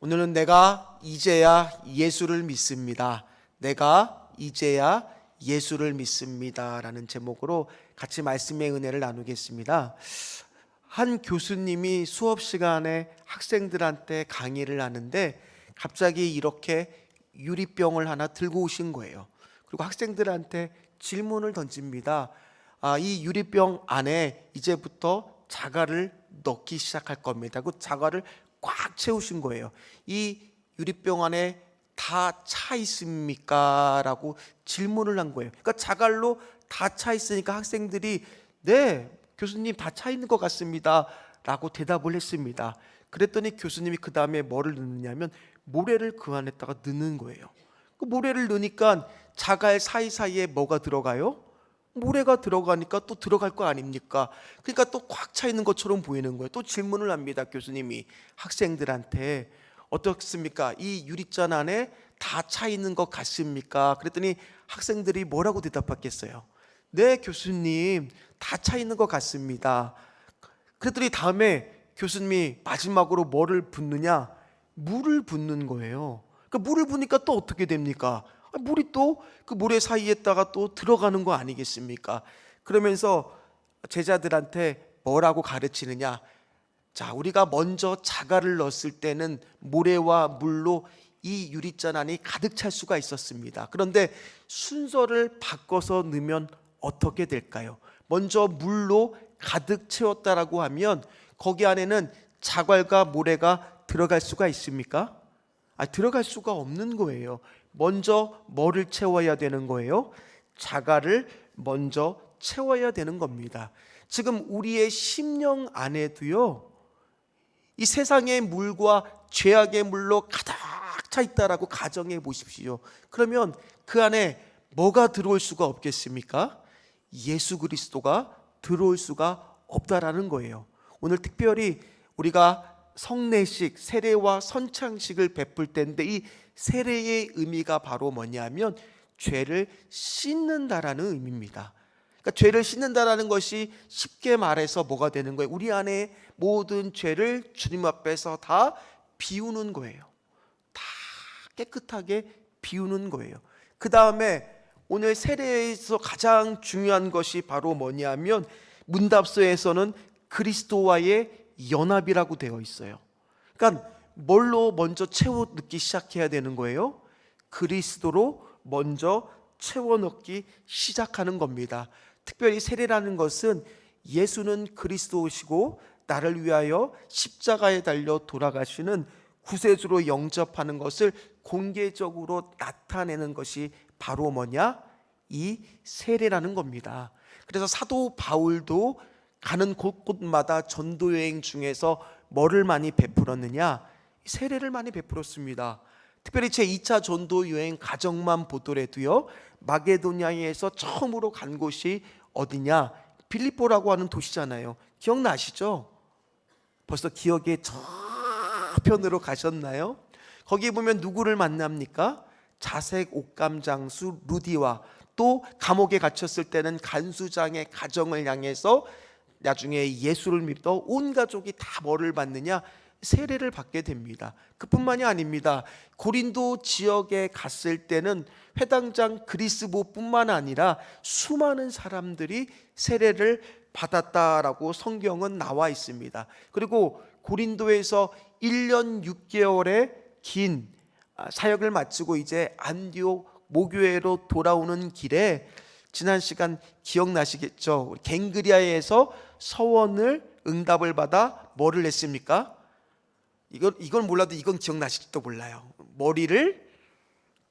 오늘은 내가 이제야 예수를 믿습니다. 내가 이제야 예수를 믿습니다. 라는 제목으로 같이 말씀의 은혜를 나누겠습니다. 한 교수님이 수업 시간에 학생들한테 강의를 하는데 갑자기 이렇게 유리병을 하나 들고 오신 거예요. 그리고 학생들한테 질문을 던집니다. 이 유리병 안에 이제부터 자갈을 넣기 시작할 겁니다. 그 자갈을 꽉 채우신 거예요. 이 유리병 안에 다 차 있습니까? 라고 질문을 한 거예요. 그러니까 자갈로 다 차 있으니까 학생들이 네, 교수님 다 차 있는 것 같습니다. 라고 대답을 했습니다. 그랬더니 교수님이 그 다음에 뭐를 넣느냐면 모래를 그 안에다가 넣는 거예요. 그 모래를 넣으니까 자갈 사이사이에 뭐가 들어가요? 모래가 들어가니까 또 들어갈 거 아닙니까? 그러니까 또 꽉 차 있는 것처럼 보이는 거예요. 또 질문을 합니다. 교수님이 학생들한테 어떻습니까? 이 유리잔 안에 다 차 있는 것 같습니까? 그랬더니 학생들이 뭐라고 대답했겠어요? 네, 교수님 다 차 있는 것 같습니다. 그랬더니 다음에 교수님이 마지막으로 뭐를 붓느냐? 물을 붓는 거예요. 그러니까 물을 부니까 또 어떻게 됩니까? 물이 또 그 모래 사이에다가 또 들어가는 거 아니겠습니까? 그러면서 제자들한테 뭐라고 가르치느냐? 자, 우리가 먼저 자갈을 넣었을 때는 모래와 물로 이 유리잔 안이 가득 찰 수가 있었습니다. 그런데 순서를 바꿔서 넣으면 어떻게 될까요? 먼저 물로 가득 채웠다라고 하면 거기 안에는 자갈과 모래가 들어갈 수가 있습니까? 들어갈 수가 없는 거예요. 먼저 뭐를 채워야 되는 거예요? 자갈을 먼저 채워야 되는 겁니다. 지금 우리의 심령 안에도요, 이 세상의 물과 죄악의 물로 가득 차 있다라고 가정해 보십시오. 그러면 그 안에 뭐가 들어올 수가 없겠습니까? 예수 그리스도가 들어올 수가 없다라는 거예요. 오늘 특별히 우리가 성례식, 세례와 선창식을 베풀 때인데 이 세례의 의미가 바로 뭐냐면 죄를 씻는다라는 의미입니다. 그러니까 죄를 씻는다라는 것이 쉽게 말해서 뭐가 되는 거예요? 우리 안에 모든 죄를 주님 앞에서 다 비우는 거예요. 다 깨끗하게 비우는 거예요. 그 다음에 오늘 세례에서 가장 중요한 것이 바로 뭐냐면 문답서에서는 그리스도와의 연합이라고 되어 있어요. 그러니까 뭘로 먼저 채워 넣기 시작해야 되는 거예요? 그리스도로 먼저 채워 넣기 시작하는 겁니다. 특별히 세례라는 것은 예수는 그리스도시고 나를 위하여 십자가에 달려 돌아가시는 구세주로 영접하는 것을 공개적으로 나타내는 것이 바로 뭐냐? 이 세례라는 겁니다. 그래서 사도 바울도 가는 곳곳마다 전도여행 중에서 뭐를 많이 베풀었느냐? 세례를 많이 베풀었습니다. 특별히 제2차 전도여행 가정만 보더라도요, 마게도냐에서 처음으로 간 곳이 어디냐? 빌립보라고 하는 도시잖아요. 기억나시죠? 벌써 기억의 저편으로 가셨나요? 거기 보면 누구를 만납니까? 자색 옥감 장수 루디와 또 감옥에 갇혔을 때는 간수장의 가정을 향해서 나중에 예수를 믿어 온 가족이 다 뭐를 받느냐? 세례를 받게 됩니다. 그뿐만이 아닙니다. 고린도 지역에 갔을 때는 회당장 그리스도뿐만 아니라 수많은 사람들이 세례를 받았다라고 성경은 나와 있습니다. 그리고 고린도에서 1년 6개월의 긴 사역을 마치고 이제 안디옥 모교회로 돌아오는 길에 지난 시간 기억나시겠죠? 갱그리아에서 서원을 응답을 받아 뭐를 했습니까? 이건 몰라도 이건 기억나실지도 몰라요. 머리를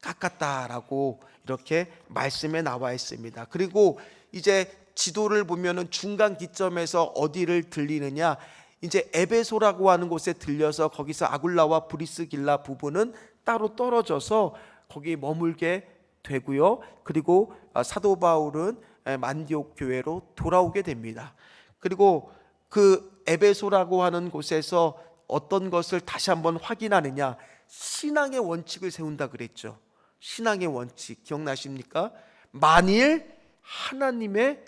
깎았다라고 이렇게 말씀에 나와 있습니다. 그리고 이제 지도를 보면은 중간 기점에서 어디를 들리느냐? 이제 에베소라고 하는 곳에 들려서 거기서 아굴라와 브리스길라 부부는 따로 떨어져서 거기 머물게 되고요. 그리고 사도 바울은 안디옥 교회로 돌아오게 됩니다. 그리고 그 에베소라고 하는 곳에서 어떤 것을 다시 한번 확인하느냐? 신앙의 원칙을 세운다 그랬죠. 신앙의 원칙 기억나십니까? 만일 하나님의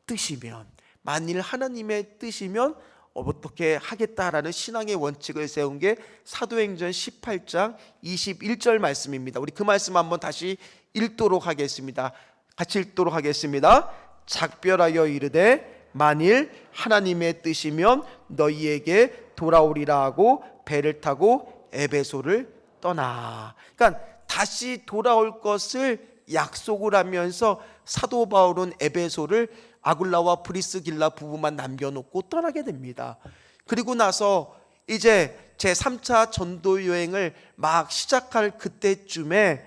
뜻이면, 만일 하나님의 뜻이면 어떻게 하겠다라는 신앙의 원칙을 세운 게 사도행전 18장 21절 말씀입니다. 우리 그 말씀 한번 다시 읽도록 하겠습니다. 같이 읽도록 하겠습니다. 작별하여 이르되 만일 하나님의 뜻이면 너희에게 돌아오리라 하고 배를 타고 에베소를 떠나. 그러니까 다시 돌아올 것을 약속을 하면서 사도 바울은 에베소를 아굴라와 브리스길라 부부만 남겨놓고 떠나게 됩니다. 그리고 나서 이제 제3차 전도 여행을 막 시작할 그때쯤에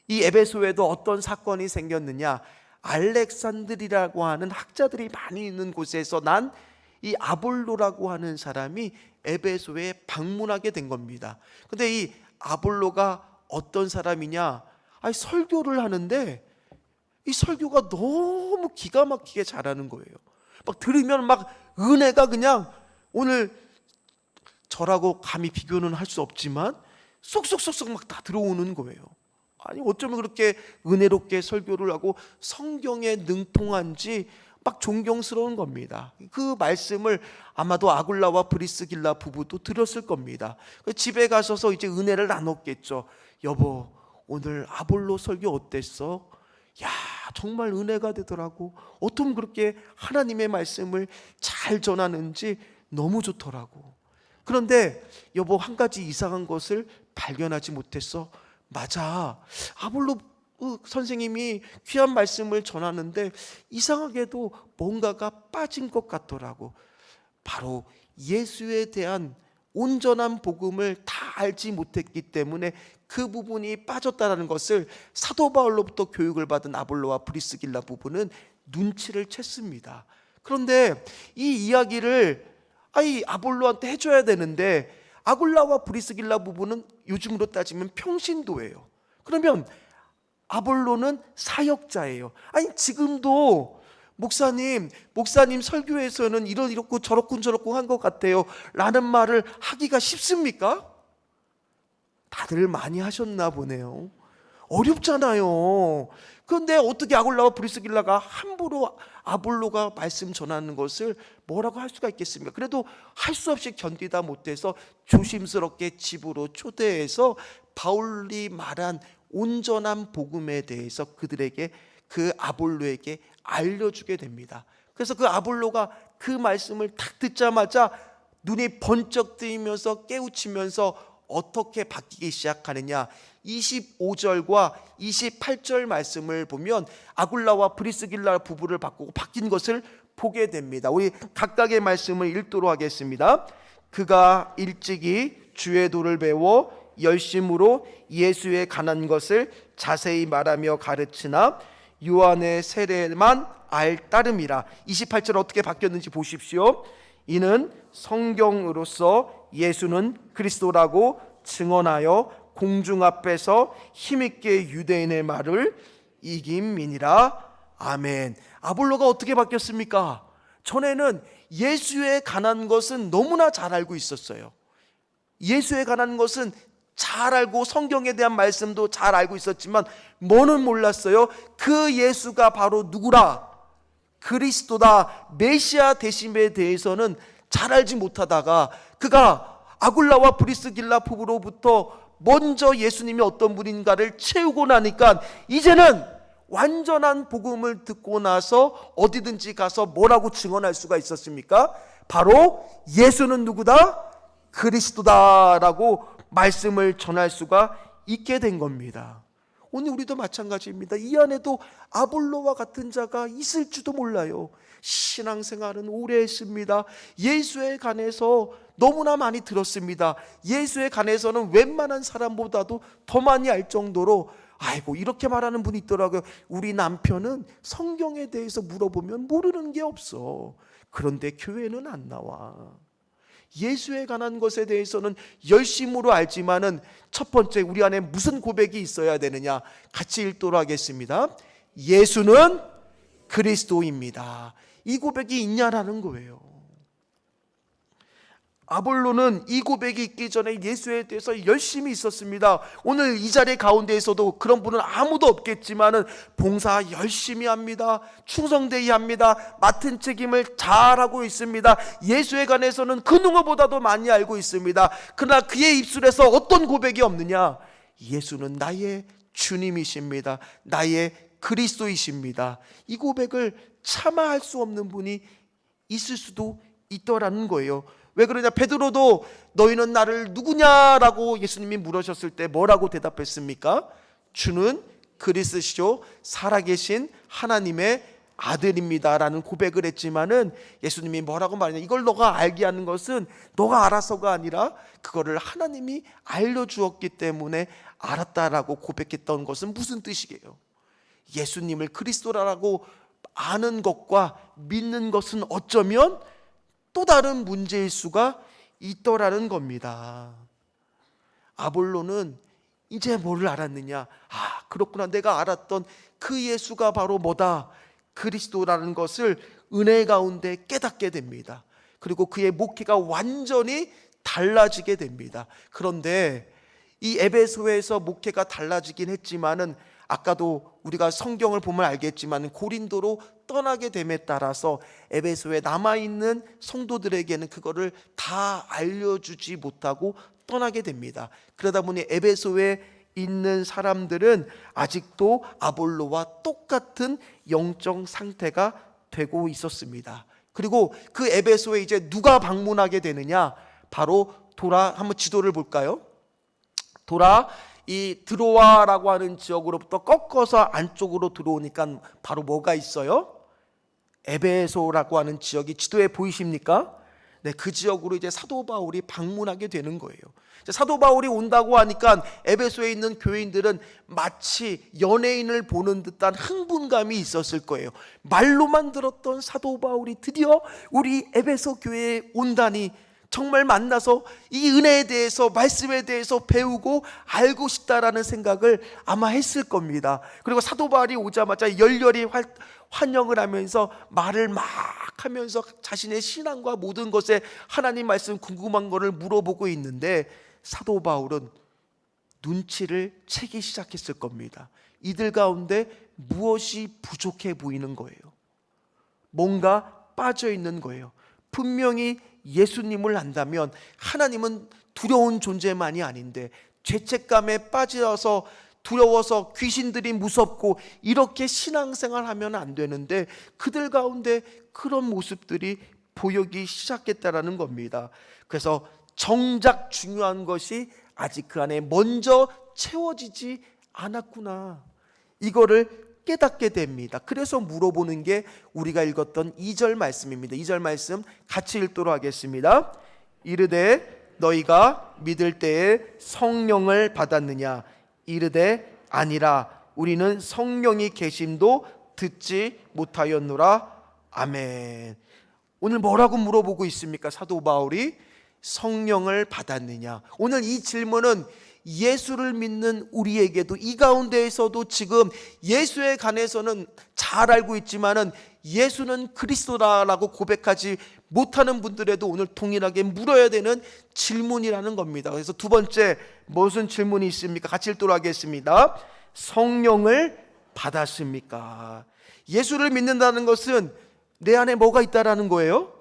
이 에베소에도 어떤 사건이 생겼느냐, 알렉산드리라고 하는 학자들이 많이 있는 곳에서 난 이 아볼로라고 하는 사람이 에베소에 방문하게 된 겁니다. 근데 이 아볼로가 어떤 사람이냐, 설교를 하는데 이 설교가 너무 기가 막히게 잘하는 거예요. 막 들으면 막 은혜가 그냥, 오늘 저라고 감히 비교는 할 수 없지만 쏙쏙쏙쏙 막 다 들어오는 거예요. 아니 어쩌면 그렇게 은혜롭게 설교를 하고 성경에 능통한지 막 존경스러운 겁니다. 그 말씀을 아마도 아굴라와 브리스길라 부부도 들었을 겁니다. 집에 가셔서 이제 은혜를 나눴겠죠. 여보, 오늘 아볼로 설교 어땠어? 야, 정말 은혜가 되더라고. 어쩜 그렇게 하나님의 말씀을 잘 전하는지 너무 좋더라고. 그런데 여보, 한 가지 이상한 것을 발견하지 못했어. 맞아, 아볼로 선생님이 귀한 말씀을 전하는데 이상하게도 뭔가가 빠진 것 같더라고. 바로 예수에 대한 온전한 복음을 다 알지 못했기 때문에 그 부분이 빠졌다는 것을 사도 바울로부터 교육을 받은 아볼로와 브리스길라 부부는 눈치를 챘습니다. 그런데 이 이야기를 아볼로한테 해줘야 되는데 아굴라와 브리스길라 부부는 요즘으로 따지면 평신도예요. 그러면 아볼로는 사역자예요. 지금도 목사님 설교에서는 이렇고 저렇고 한 것 같아요 라는 말을 하기가 쉽습니까? 다들 많이 하셨나 보네요. 어렵잖아요. 그런데 어떻게 아굴라와 브리스길라가 함부로 아볼로가 말씀 전하는 것을 뭐라고 할 수가 있겠습니까? 그래도 할 수 없이 견디다 못해서 조심스럽게 집으로 초대해서 바울이 말한 온전한 복음에 대해서 그들에게, 그 아볼로에게 알려주게 됩니다. 그래서 그 아볼로가 그 말씀을 딱 듣자마자 눈이 번쩍 뜨이면서 깨우치면서 어떻게 바뀌기 시작하느냐, 25절과 28절 말씀을 보면 아굴라와 브리스길라 부부를 바꾸고 바뀐 것을 보게 됩니다. 우리 각각의 말씀을 읽도록 하겠습니다. 그가 일찍이 주의 도를 배워 열심으로 예수에 관한 것을 자세히 말하며 가르치나 요한의 세례만 알 따름이라. 28절 어떻게 바뀌었는지 보십시오. 이는 성경으로서 예수는 그리스도라고 증언하여 공중 앞에서 힘있게 유대인의 말을 이김이니라. 아멘. 아볼로가 어떻게 바뀌었습니까? 전에는 예수에 관한 것은 너무나 잘 알고 있었어요. 예수에 관한 것은 잘 알고 성경에 대한 말씀도 잘 알고 있었지만 뭐는 몰랐어요? 그 예수가 바로 누구라? 그리스도다, 메시아 되심에 대해서는 잘 알지 못하다가 그가 아굴라와 브리스길라 부부로부터 먼저 예수님이 어떤 분인가를 채우고 나니까 이제는 완전한 복음을 듣고 나서 어디든지 가서 뭐라고 증언할 수가 있었습니까? 바로 예수는 누구다? 그리스도다라고 말씀을 전할 수가 있게 된 겁니다. 오늘 우리도 마찬가지입니다. 이 안에도 아볼로와 같은 자가 있을지도 몰라요. 신앙생활은 오래 했습니다. 예수에 관해서 너무나 많이 들었습니다. 예수에 관해서는 웬만한 사람보다도 더 많이 알 정도로, 이렇게 말하는 분이 있더라고요. 우리 남편은 성경에 대해서 물어보면 모르는 게 없어. 그런데 교회는 안 나와. 예수에 관한 것에 대해서는 열심으로 알지만은 첫 번째 우리 안에 무슨 고백이 있어야 되느냐? 같이 읽도록 하겠습니다. 예수는 그리스도입니다. 이 고백이 있냐라는 거예요. 아볼로는 이 고백이 있기 전에 예수에 대해서 열심히 있었습니다. 오늘 이 자리 가운데에서도 그런 분은 아무도 없겠지만은 봉사 열심히 합니다. 충성되게 합니다. 맡은 책임을 잘하고 있습니다. 예수에 관해서는 그 누구보다도 많이 알고 있습니다. 그러나 그의 입술에서 어떤 고백이 없느냐? 예수는 나의 주님이십니다. 나의 그리스도이십니다. 이 고백을 차마 할 수 없는 분이 있을 수도 있더라는 거예요. 왜 그러냐? 베드로도 너희는 나를 누구냐라고 예수님이 물으셨을 때 뭐라고 대답했습니까? 주는 그리스도시요 살아계신 하나님의 아들입니다 라는 고백을 했지만은 예수님이 뭐라고 말하냐? 이걸 너가 알게 하는 것은 너가 알아서가 아니라 그거를 하나님이 알려주었기 때문에 알았다라고 고백했던 것은 무슨 뜻이게요? 예수님을 그리스도라고 아는 것과 믿는 것은 어쩌면 또 다른 문제일 수가 있더라는 겁니다. 아볼로는 이제 뭐를 알았느냐? 그렇구나. 내가 알았던 그 예수가 바로 뭐다? 그리스도라는 것을 은혜 가운데 깨닫게 됩니다. 그리고 그의 목회가 완전히 달라지게 됩니다. 그런데 이 에베소에서 목회가 달라지긴 했지만은 아까도 우리가 성경을 보면 알겠지만 고린도로 떠나게 됨에 따라서 에베소에 남아있는 성도들에게는 그거를 다 알려주지 못하고 떠나게 됩니다. 그러다 보니 에베소에 있는 사람들은 아직도 아볼로와 똑같은 영적 상태가 되고 있었습니다. 그리고 그 에베소에 이제 누가 방문하게 되느냐? 바로 한번 지도를 볼까요? 이 드로아라고 하는 지역으로부터 꺾어서 안쪽으로 들어오니까 바로 뭐가 있어요? 에베소라고 하는 지역이 지도에 보이십니까? 네, 그 지역으로 이제 사도 바울이 방문하게 되는 거예요. 사도 바울이 온다고 하니까 에베소에 있는 교인들은 마치 연예인을 보는 듯한 흥분감이 있었을 거예요. 말로만 들었던 사도 바울이 드디어 우리 에베소 교회에 온다니, 정말 만나서 이 은혜에 대해서, 말씀에 대해서 배우고 알고 싶다라는 생각을 아마 했을 겁니다. 그리고 사도 바울이 오자마자 열렬히 환영을 하면서 말을 막 하면서 자신의 신앙과 모든 것에 하나님 말씀 궁금한 거를 물어보고 있는데 사도 바울은 눈치를 채기 시작했을 겁니다. 이들 가운데 무엇이 부족해 보이는 거예요. 뭔가 빠져 있는 거예요. 분명히 예수님을 안다면 하나님은 두려운 존재만이 아닌데 죄책감에 빠져서 두려워서 귀신들이 무섭고 이렇게 신앙생활하면 안 되는데 그들 가운데 그런 모습들이 보이기 시작했다라는 겁니다. 그래서 정작 중요한 것이 아직 그 안에 먼저 채워지지 않았구나, 이거를 깨닫게 됩니다. 그래서 물어보는 게 우리가 읽었던 2절 말씀입니다. 2절 말씀 같이 읽도록 하겠습니다. 이르되 너희가 믿을 때에 성령을 받았느냐? 이르되 아니라 우리는 성령이 계심도 듣지 못하였노라. 아멘. 오늘 뭐라고 물어보고 있습니까? 사도 바울이 성령을 받았느냐? 오늘 이 질문은 예수를 믿는 우리에게도, 이 가운데에서도 지금 예수에 관해서는 잘 알고 있지만은 예수는 그리스도라고 고백하지 못하는 분들에도 오늘 동일하게 물어야 되는 질문이라는 겁니다. 그래서 두 번째 무슨 질문이 있습니까? 같이 읽도록 하겠습니다. 성령을 받았습니까? 예수를 믿는다는 것은 내 안에 뭐가 있다라는 거예요?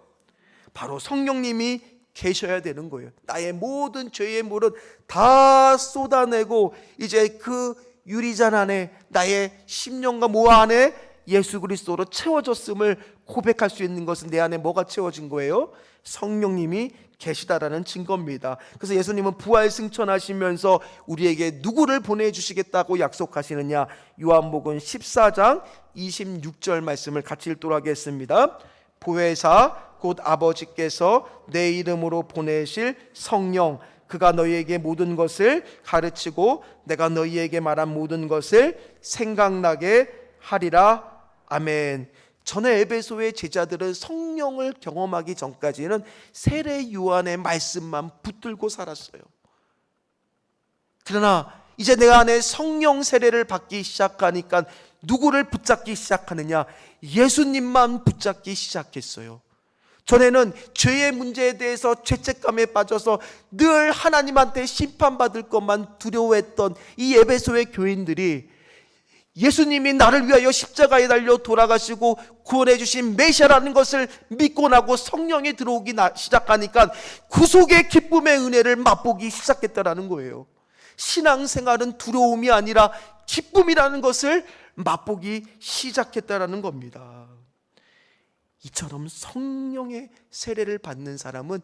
바로 성령님이 계셔야 되는 거예요. 나의 모든 죄의 물은 다 쏟아내고 이제 그 유리잔 안에 나의 심령과 모아 안에 예수 그리스도로 채워졌음을 고백할 수 있는 것은 내 안에 뭐가 채워진 거예요? 성령님이 계시다라는 증거입니다. 그래서 예수님은 부활 승천하시면서 우리에게 누구를 보내주시겠다고 약속하시느냐? 요한복음 14장 26절 말씀을 같이 읽도록 하겠습니다. 보혜사 곧 아버지께서 내 이름으로 보내실 성령, 그가 너희에게 모든 것을 가르치고 내가 너희에게 말한 모든 것을 생각나게 하리라. 아멘. 전에 에베소의 제자들은 성령을 경험하기 전까지는 세례 요한의 말씀만 붙들고 살았어요. 그러나 이제 내 안에 성령 세례를 받기 시작하니까 누구를 붙잡기 시작하느냐? 예수님만 붙잡기 시작했어요. 전에는 죄의 문제에 대해서 죄책감에 빠져서 늘 하나님한테 심판받을 것만 두려워했던 이 에베소의 교인들이 예수님이 나를 위하여 십자가에 달려 돌아가시고 구원해 주신 메시아라는 것을 믿고 나고 성령이 들어오기 시작하니까 구속의 기쁨의 은혜를 맛보기 시작했다라는 거예요. 신앙생활은 두려움이 아니라 기쁨이라는 것을 맛보기 시작했다라는 겁니다. 이처럼 성령의 세례를 받는 사람은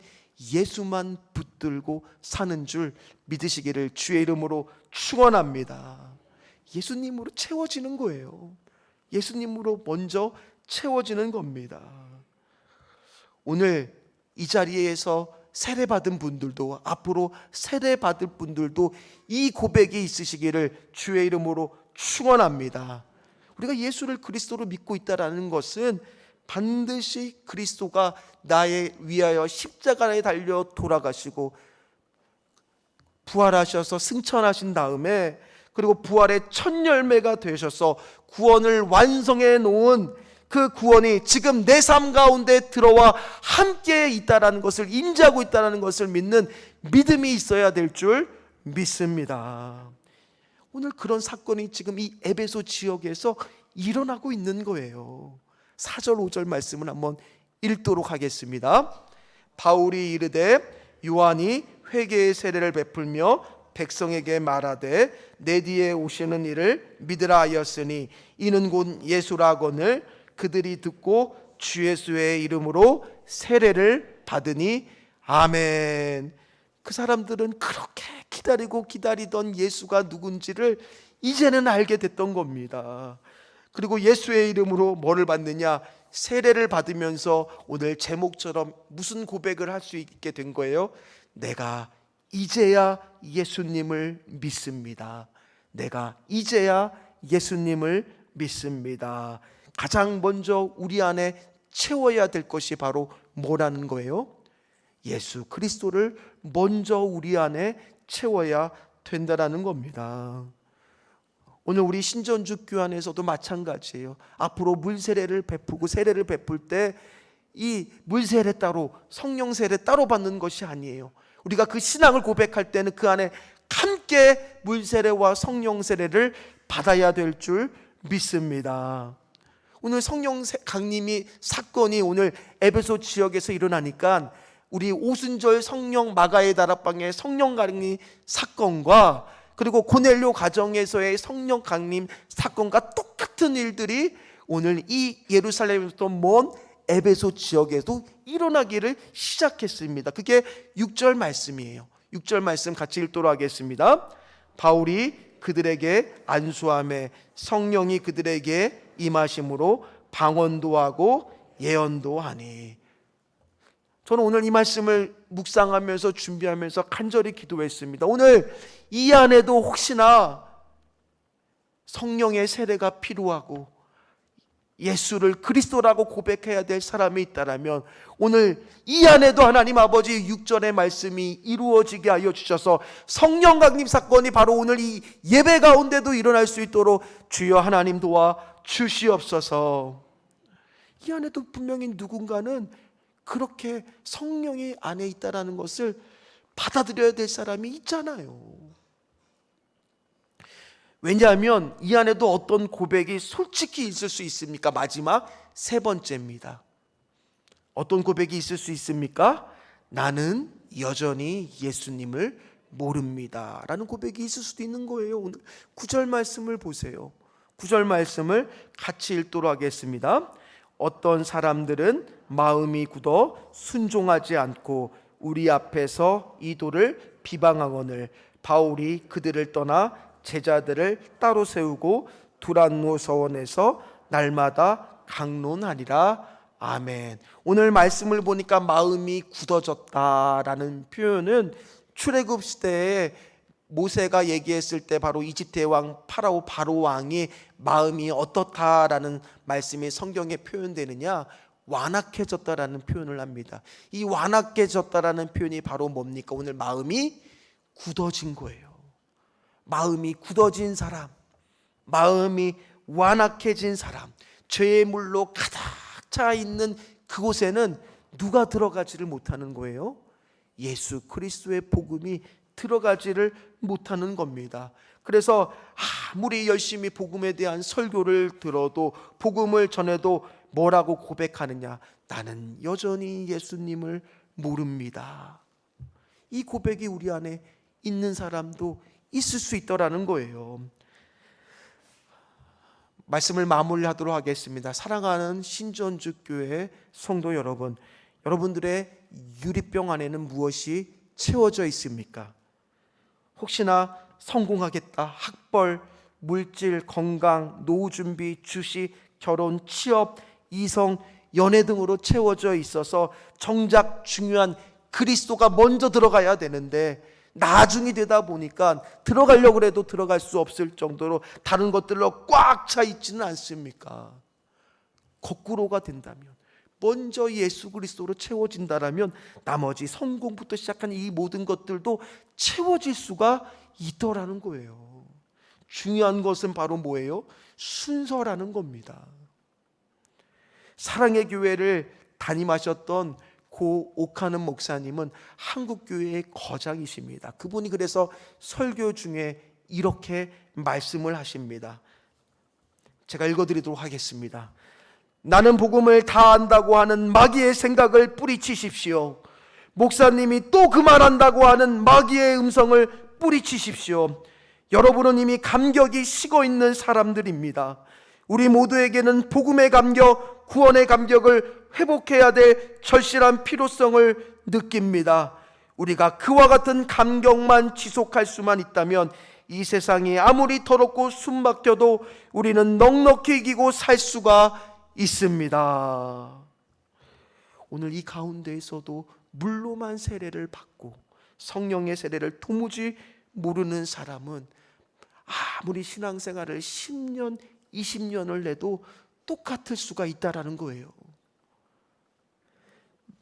예수만 붙들고 사는 줄 믿으시기를 주의 이름으로 축원합니다. 예수님으로 채워지는 거예요. 예수님으로 먼저 채워지는 겁니다. 오늘 이 자리에서 세례받은 분들도, 앞으로 세례받을 분들도 이 고백이 있으시기를 주의 이름으로 축원합니다. 우리가 예수를 그리스도로 믿고 있다는 것은 반드시 그리스도가 나에 위하여 십자가에 달려 돌아가시고 부활하셔서 승천하신 다음에, 그리고 부활의 첫 열매가 되셔서 구원을 완성해 놓은 그 구원이 지금 내 삶 가운데 들어와 함께 있다라는 것을, 임재하고 있다라는 것을 믿는 믿음이 있어야 될 줄 믿습니다. 오늘 그런 사건이 지금 이 에베소 지역에서 일어나고 있는 거예요. 4절 5절 말씀을 한번 읽도록 하겠습니다. 바울이 이르되 요한이 회개의 세례를 베풀며 백성에게 말하되 내 뒤에 오시는 이를 믿으라 하였으니 이는 곧 예수라거늘 그들이 듣고 주 예수의 이름으로 세례를 받으니 아멘. 그 사람들은 그렇게 기다리고 기다리던 예수가 누군지를 이제는 알게 됐던 겁니다. 그리고 예수의 이름으로 뭐를 받느냐? 세례를 받으면서 오늘 제목처럼 무슨 고백을 할 수 있게 된 거예요? 내가 이제야 예수님을 믿습니다. 내가 이제야 예수님을 믿습니다. 가장 먼저 우리 안에 채워야 될 것이 바로 뭐라는 거예요? 예수 그리스도를 먼저 우리 안에 채워야 된다라는 겁니다. 오늘 우리 신전주 교환에서도 마찬가지예요. 앞으로 물세례를 베푸고 세례를 베풀 때 이 물세례 따로, 성령 세례 따로 받는 것이 아니에요. 우리가 그 신앙을 고백할 때는 그 안에 함께 물세례와 성령 세례를 받아야 될 줄 믿습니다. 오늘 성령 강림이 사건이 오늘 에베소 지역에서 일어나니까 우리 오순절 성령 마가의 다락방의 성령 강림 사건과 그리고 고넬료 가정에서의 성령 강림 사건과 똑같은 일들이 오늘 이 예루살렘에서 먼 에베소 지역에도 일어나기를 시작했습니다. 그게 6절 말씀이에요. 6절 말씀 같이 읽도록 하겠습니다. 바울이 그들에게 안수함에 성령이 그들에게 임하심으로 방언도 하고 예언도 하니. 저는 오늘 이 말씀을 묵상하면서 준비하면서 간절히 기도했습니다. 오늘 이 안에도 혹시나 성령의 세례가 필요하고 예수를 그리스도라고 고백해야 될 사람이 있다면 오늘 이 안에도 하나님 아버지 6절의 말씀이 이루어지게 하여 주셔서 성령 강림 사건이 바로 오늘 이 예배 가운데도 일어날 수 있도록 주여 하나님 도와 주시옵소서. 이 안에도 분명히 누군가는 그렇게 성령이 안에 있다라는 것을 받아들여야 될 사람이 있잖아요. 왜냐하면 이 안에도 어떤 고백이 솔직히 있을 수 있습니까? 마지막 세 번째입니다. 어떤 고백이 있을 수 있습니까? 나는 여전히 예수님을 모릅니다 라는 고백이 있을 수도 있는 거예요. 오늘 9절 말씀을 보세요. 9절 말씀을 같이 읽도록 하겠습니다. 어떤 사람들은 마음이 굳어 순종하지 않고 우리 앞에서 이 도를 비방하거늘 바울이 그들을 떠나 제자들을 따로 세우고 두란노 서원에서 날마다 강론하리라. 아멘. 오늘 말씀을 보니까 마음이 굳어졌다라는 표현은 출애굽 시대에 모세가 얘기했을 때 바로 이집트의 왕 파라오 바로 왕이 마음이 어떻다라는 말씀이 성경에 표현되느냐, 완악해졌다라는 표현을 합니다. 이 완악해졌다라는 표현이 바로 뭡니까? 오늘 마음이 굳어진 거예요. 마음이 굳어진 사람, 마음이 완악해진 사람, 죄의 물로 가득 차 있는 그곳에는 누가 들어가지를 못하는 거예요? 예수 그리스도의 복음이 들어가지를 못하는 겁니다. 그래서 아무리 열심히 복음에 대한 설교를 들어도, 복음을 전해도 뭐라고 고백하느냐? 나는 여전히 예수님을 모릅니다. 이 고백이 우리 안에 있는 사람도 있을 수 있더라는 거예요. 말씀을 마무리하도록 하겠습니다. 사랑하는 신전주교회 성도 여러분, 여러분들의 유리병 안에는 무엇이 채워져 있습니까? 혹시나 성공하겠다, 학벌, 물질, 건강, 노후 준비, 주식, 결혼, 취업, 이성, 연애 등으로 채워져 있어서 정작 중요한 그리스도가 먼저 들어가야 되는데 나중이 되다 보니까 들어가려고 해도 들어갈 수 없을 정도로 다른 것들로 꽉 차 있지는 않습니까? 거꾸로가 된다면, 먼저 예수 그리스도로 채워진다라면 나머지 성공부터 시작한 이 모든 것들도 채워질 수가 있더라는 거예요. 중요한 것은 바로 뭐예요? 순서라는 겁니다. 사랑의 교회를 담임하셨던 고 옥하는 목사님은 한국교회의 거장이십니다. 그분이 그래서 설교 중에 이렇게 말씀을 하십니다. 제가 읽어드리도록 하겠습니다. 나는 복음을 다 안다고 하는 마귀의 생각을 뿌리치십시오. 목사님이 또 그만한다고 하는 마귀의 음성을 뿌리치십시오. 여러분은 이미 감격이 식어 있는 사람들입니다. 우리 모두에게는 복음의 감격, 구원의 감격을 회복해야 될 절실한 필요성을 느낍니다. 우리가 그와 같은 감격만 지속할 수만 있다면 이 세상이 아무리 더럽고 숨막혀도 우리는 넉넉히 이기고 살 수가 있습니다. 오늘 이 가운데에서도 물로만 세례를 받고 성령의 세례를 도무지 모르는 사람은 아무리 신앙생활을 10년, 20년을 내도 똑같을 수가 있다라는 거예요.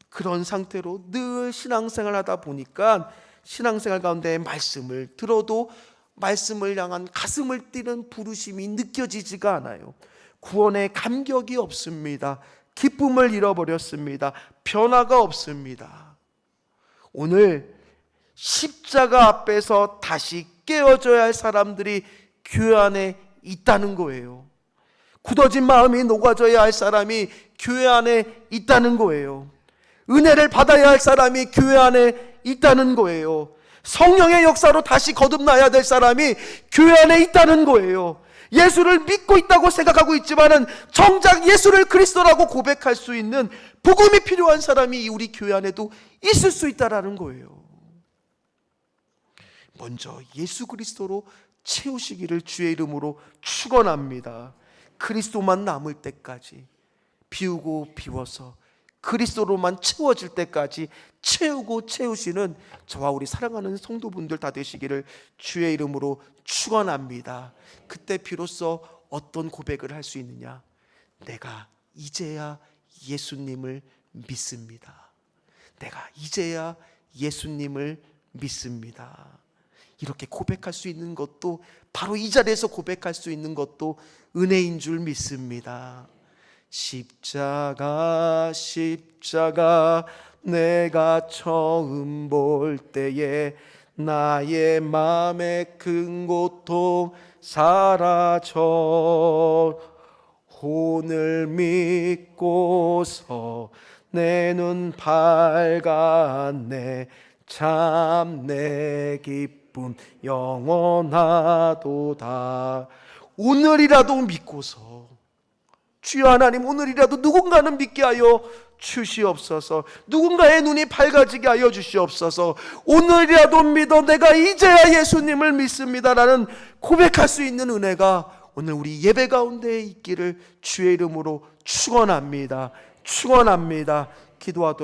그런 상태로 늘 신앙생활 하다 보니까 신앙생활 가운데 말씀을 들어도 말씀을 향한 가슴을 뛰는 부르심이 느껴지지가 않아요. 구원의 감격이 없습니다. 기쁨을 잃어버렸습니다. 변화가 없습니다. 오늘 십자가 앞에서 다시 깨어져야 할 사람들이 교회 안에 있다는 거예요. 굳어진 마음이 녹아져야 할 사람이 교회 안에 있다는 거예요. 은혜를 받아야 할 사람이 교회 안에 있다는 거예요. 성령의 역사로 다시 거듭나야 될 사람이 교회 안에 있다는 거예요. 예수를 믿고 있다고 생각하고 있지만은 정작 예수를 그리스도라고 고백할 수 있는 복음이 필요한 사람이 우리 교회 안에도 있을 수 있다라는 거예요. 먼저 예수 그리스도로 채우시기를 주의 이름으로 축원합니다. 그리스도만 남을 때까지 비우고 비워서 그리스도로만 채워질 때까지 채우고 채우시는 저와 우리 사랑하는 성도분들 다 되시기를 주의 이름으로 축원합니다. 그때 비로소 어떤 고백을 할 수 있느냐? 내가 이제야 예수님을 믿습니다. 내가 이제야 예수님을 믿습니다. 이렇게 고백할 수 있는 것도, 바로 이 자리에서 고백할 수 있는 것도 은혜인 줄 믿습니다. 십자가 십자가 내가 처음 볼 때에 나의 마음의 큰 고통 사라져 오늘 믿고서 내 눈 밝았네 참 내 기쁨 영원하도다. 오늘이라도 믿고서 주여 하나님, 오늘이라도 누군가는 믿게 하여 주시옵소서. 누군가의 눈이 밝아지게 하여 주시옵소서. 오늘이라도 믿어 내가 이제야 예수님을 믿습니다라는 고백할 수 있는 은혜가 오늘 우리 예배 가운데 있기를 주의 이름으로 축원합니다. 축원합니다. 기도하도록